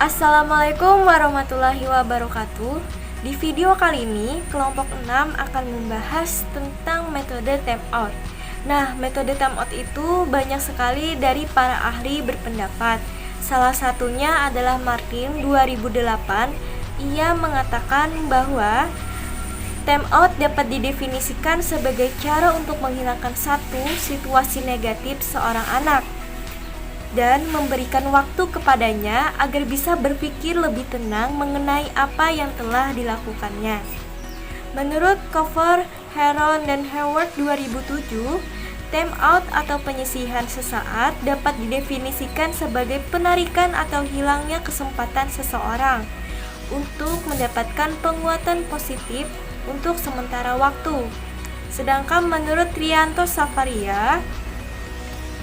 Assalamualaikum warahmatullahi wabarakatuh. Di video kali ini, kelompok 6 akan membahas tentang metode time out. Nah, metode time out itu banyak sekali dari para ahli berpendapat. Salah satunya adalah Martin 2008. Ia mengatakan bahwa time out dapat didefinisikan sebagai cara untuk menghilangkan satu situasi negatif seorang anak dan memberikan waktu kepadanya agar bisa berpikir lebih tenang mengenai apa yang telah dilakukannya. Menurut Cover, Heron, dan Howard 2007, time out atau penyisihan sesaat dapat didefinisikan sebagai penarikan atau hilangnya kesempatan seseorang untuk mendapatkan penguatan positif untuk sementara waktu. Sedangkan menurut Trianto Savaria,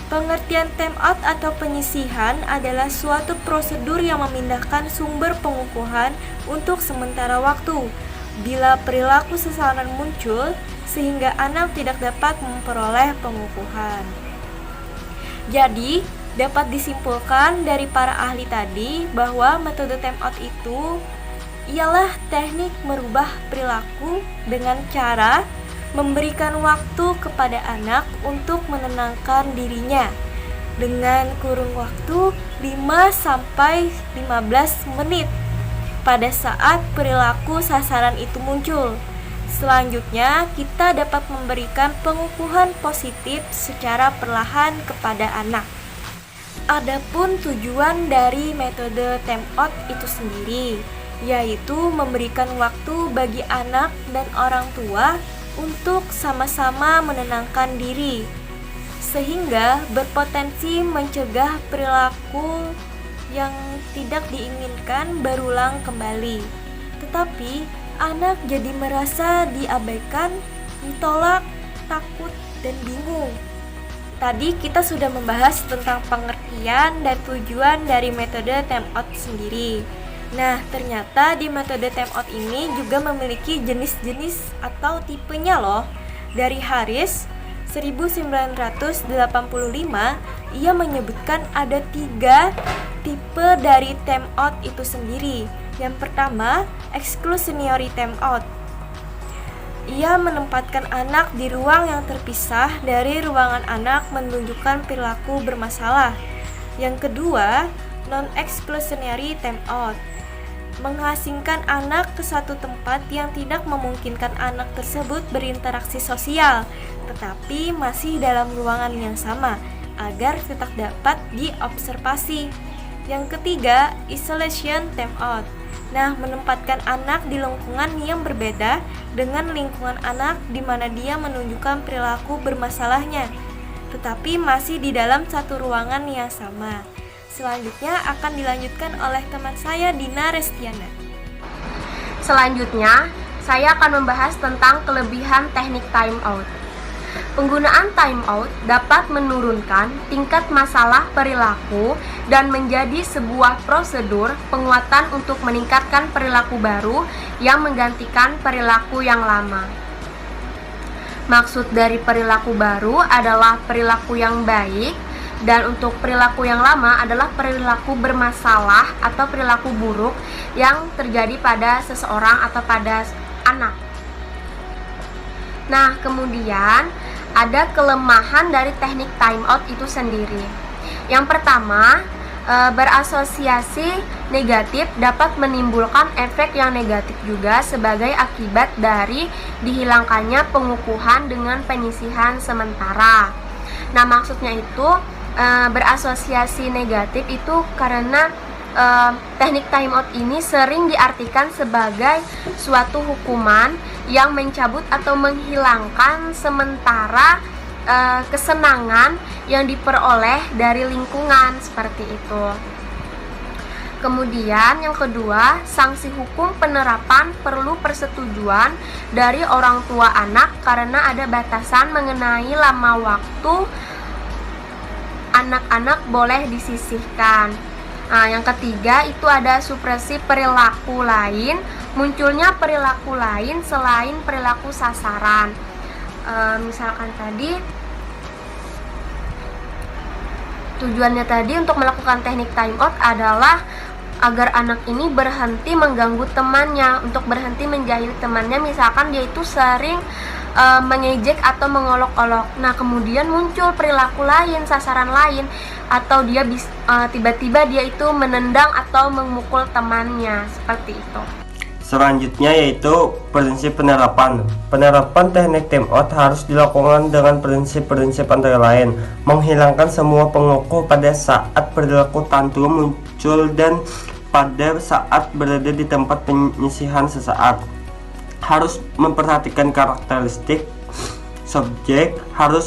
pengertian time out atau penyisihan adalah suatu prosedur yang memindahkan sumber pengukuhan untuk sementara waktu bila perilaku seseorang muncul sehingga anak tidak dapat memperoleh pengukuhan. Jadi, dapat disimpulkan dari para ahli tadi bahwa metode time out itu ialah teknik merubah perilaku dengan cara memberikan waktu kepada anak untuk menenangkan dirinya dengan kurun waktu 5-15 menit pada saat perilaku sasaran itu muncul. Selanjutnya, kita dapat memberikan pengukuhan positif secara perlahan kepada anak. Adapun tujuan dari metode time out itu sendiri, yaitu memberikan waktu bagi anak dan orang tua untuk sama-sama menenangkan diri, sehingga berpotensi mencegah perilaku yang tidak diinginkan berulang kembali. Tetapi, anak jadi merasa diabaikan, ditolak, takut, dan bingung. Tadi kita sudah membahas tentang pengertian dan tujuan dari metode time out sendiri. Nah, ternyata di metode time out ini juga memiliki jenis-jenis atau tipenya loh. Dari Harris 1985, ia menyebutkan ada 3 tipe dari time out itu sendiri. Yang pertama, exclusionary time out. Ia menempatkan anak di ruang yang terpisah dari ruangan anak menunjukkan perilaku bermasalah. Yang kedua, non-exclusionary time out. Mengasingkan anak ke satu tempat yang tidak memungkinkan anak tersebut berinteraksi sosial, tetapi masih dalam ruangan yang sama, agar tetap dapat diobservasi. Yang ketiga, isolation time out. Nah, menempatkan anak di lingkungan yang berbeda dengan lingkungan anak di mana dia menunjukkan perilaku bermasalahnya, tetapi masih di dalam satu ruangan yang sama. Selanjutnya akan dilanjutkan oleh teman saya, Dina Restiana. Selanjutnya, saya akan membahas tentang kelebihan teknik time out. Penggunaan time out dapat menurunkan tingkat masalah perilaku dan menjadi sebuah prosedur penguatan untuk meningkatkan perilaku baru yang menggantikan perilaku yang lama. Maksud dari perilaku baru adalah perilaku yang baik, dan untuk perilaku yang lama adalah perilaku bermasalah atau perilaku buruk yang terjadi pada seseorang atau pada anak. Nah, kemudian ada kelemahan dari teknik time out itu sendiri. Yang pertama, berasosiasi negatif dapat menimbulkan efek yang negatif juga sebagai akibat dari dihilangkannya pengukuhan dengan penyisihan sementara. Nah, maksudnya itu berasosiasi negatif itu karena teknik time out ini sering diartikan sebagai suatu hukuman yang mencabut atau menghilangkan sementara kesenangan yang diperoleh dari lingkungan, seperti itu. Kemudian yang kedua, sanksi hukum penerapan perlu persetujuan dari orang tua anak karena ada batasan mengenai lama waktu anak-anak boleh disisihkan. Nah, yang ketiga itu ada supresi perilaku lain, munculnya perilaku lain selain perilaku sasaran. Misalkan tadi tujuannya tadi untuk melakukan teknik time out adalah agar anak ini berhenti mengganggu temannya, untuk berhenti menjahili temannya. Misalkan dia itu sering mengejek atau mengolok-olok. Nah, kemudian muncul perilaku lain, sasaran lain, atau dia tiba-tiba dia itu menendang atau memukul temannya, seperti itu. Selanjutnya yaitu prinsip penerapan. Penerapan teknik time out harus dilakukan dengan prinsip-prinsip antara lain: menghilangkan semua pengukuh pada saat perilaku tantrum muncul dan pada saat berada di tempat penyisihan sesaat. Harus memperhatikan karakteristik subjek, harus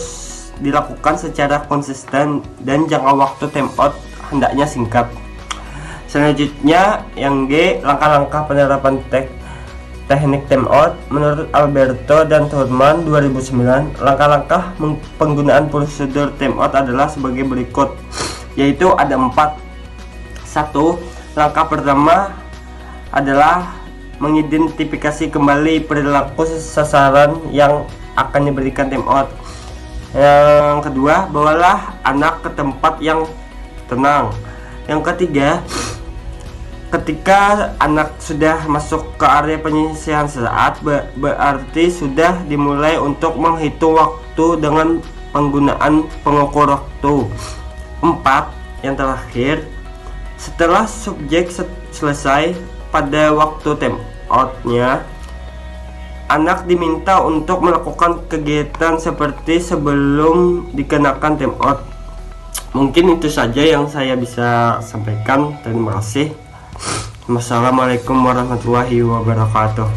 dilakukan secara konsisten, dan jangka waktu time out hendaknya singkat. Selanjutnya yang G, langkah-langkah penerapan teknik time out. Menurut Alberto dan Thurman 2009, langkah-langkah penggunaan prosedur time out adalah sebagai berikut, yaitu ada 4. 1. Langkah pertama adalah mengidentifikasi kembali perilaku sasaran yang akan diberikan time out. Yang kedua, bawalah anak ke tempat yang tenang. Yang ketiga, ketika anak sudah masuk ke area penyisihan sesaat, berarti sudah dimulai untuk menghitung waktu dengan penggunaan pengukur waktu. 4. Yang terakhir, setelah subjek selesai pada waktu time out-nya, anak diminta untuk melakukan kegiatan seperti sebelum dikenakan time out. Mungkin itu saja yang saya bisa sampaikan. Terima kasih. Wassalamualaikum warahmatullahi wabarakatuh.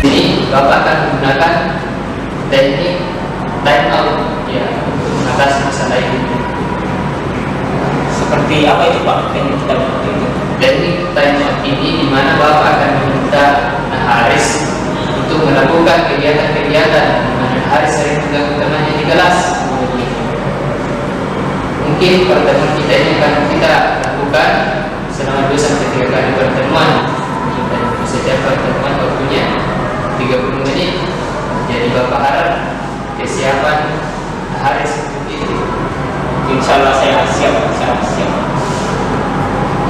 Ini Bapak akan menggunakan teknik time out ya untuk mengatasi masalah ini. Seperti apa itu Pak teknik time out itu? Teknik time out ini di mana Bapak akan meminta Haris untuk melakukan kegiatan-kegiatan di mana Haris sering mengganggu temannya di kelas. Mungkin pertemuan kita ini akan kita lakukan selama 2-3 kali pertemuan. Setiap pertemuan waktunya 30 menit. Jadi Bapak harap kesiapan Haris seperti itu. Insya Allah saya siap.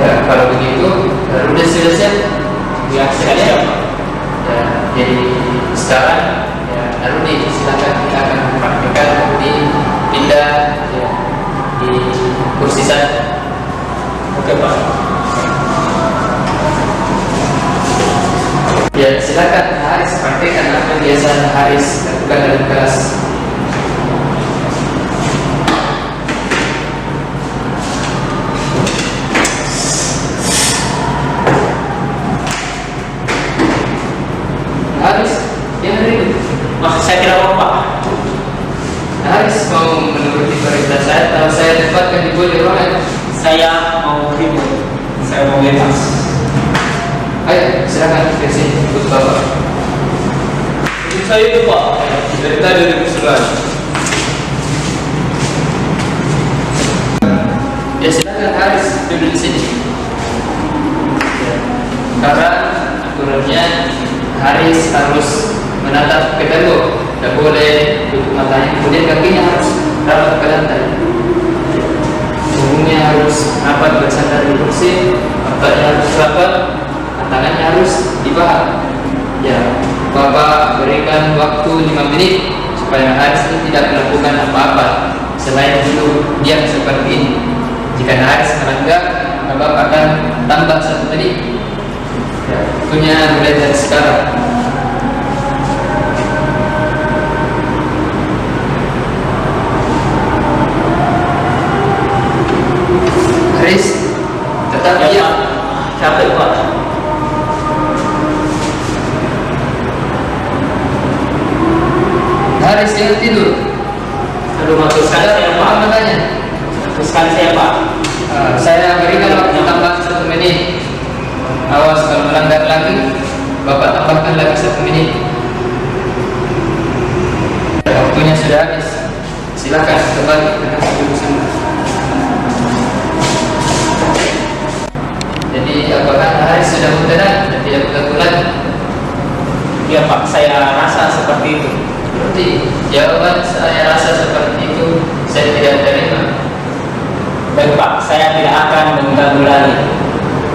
Ya, kalau begitu sudah selesai. Ya, saya siap. Ya, jadi sekarang ya, Arudi silakan kita akan mempraktikkan di pindah ya, di kursi saya. Oke Pak. Ya, silakan Haris praktikkan apa yang biasa Haris lakukan dalam kelas. Haris, yang hari itu. Saya tidak mau Pak. Haris mau menuruti perintah saya atau saya tempatkan di bawah ruangan? Saya mau ribut. Saya mau bebas. Ayo, silakan ke sini ikut Bapak. Itu saya itu Pak. Dari tadi ada usulan. Ya silakan Haris duduk di sini. Ya. Karena aturannya Haris harus menatap ke tembok, tidak boleh tutup matanya, kemudian kakinya harus rapat ke lantai. Punggungnya harus rapat bersandar di kursi, otaknya harus rapat, tangannya harus dibahas. Ya, Bapak berikan waktu 5 menit supaya Haris ini tidak melakukan apa-apa selain itu diam seperti ini. Jika Haris melanggar, maka Bapak akan tambah 1 menit. Ya, waktunya mulai dari sekarang. Haris, tetap diam. Capek Pak. Haris jangan tidur. Aduh, maksud Sadar saya apa Pak. makanya? Maksud saya Pak. Saya berikan waktu tambahan 1 menit. Awas kalau melanggar lagi, Bapak tambahkan lagi 1 menit. Waktunya sudah habis. Silakan kembali ke duduk sana. Jadi apakah Haris sudah tenang dan tidak berganggu lagi? Ya Pak, saya rasa seperti itu. Berarti jawaban saya rasa seperti itu saya tidak terima. Baik Pak, saya tidak akan mengganggu lagi.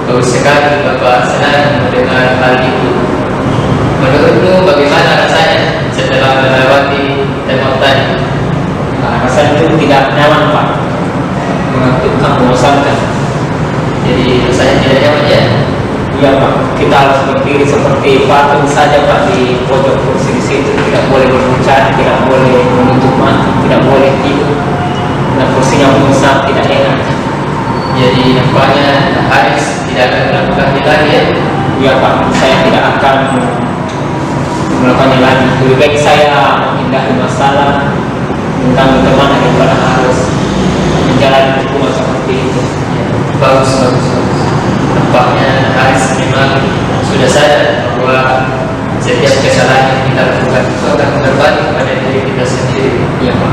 Bagus sekali Bapak senang mendengar hal itu. Menurutmu bagaimana rasanya setelah melewati tembok tadi? Rasanya itu tidak nyaman Pak, mengantukkan, membosankan. Jadi rasanya tidak nyaman ya? Iya Pak, kita harus berdiri seperti patung saja Pak di pojok kursi di situ. Tidak boleh berbicara, tidak boleh menutup mata, tidak boleh tidur. Nah, kursinya pun sangat tidak enak. Jadi nampaknya Haris tidak akan melakukannya lagi ya? Iya Pak, saya tidak akan melakukannya lagi. Lebih baik saya menghindari masalah tentang bagaimana daripada harus menjalani hukuman seperti itu. Bagus, bagus, bagus. Nampaknya Haris memang sudah sadar bahwa setiap kesalahan yang kita lakukan itu akan berbalik pada diri kita sendiri. Iya Pak.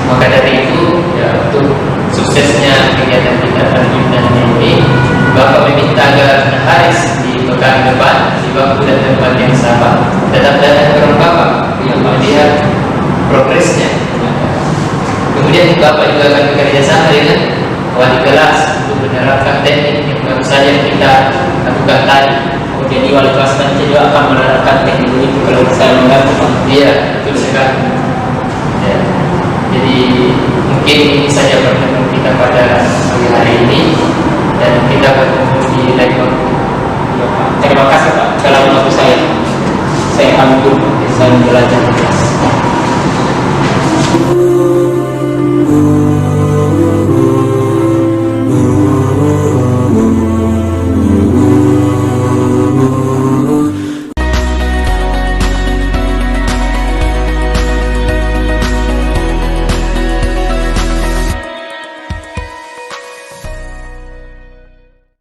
Maka dari itu, ya untuk suksesnya kegiatan kita selanjutnya ini, Bapak meminta agar Haris di pekan depan di waktu dan tempat yang sama tetap datang ke rumah Bapak yang melihat progresnya. Kemudian Bapak juga akan bekerja sama dengan wali kelas untuk menerapkan teknik yang baru saja kita lakukan tadi. Jadi wali kelas nanti juga akan menerapkan teknik itu kalau saya mengerti Pak. Iya, betul sekali. Ya. Jadi mungkin ini saja pertemuan kita pada pagi hari ini dan kita bertemu di lain waktu. Ya, Pak. Terima kasih Pak. Kalau waktu saya ambil, saya belajar kelas.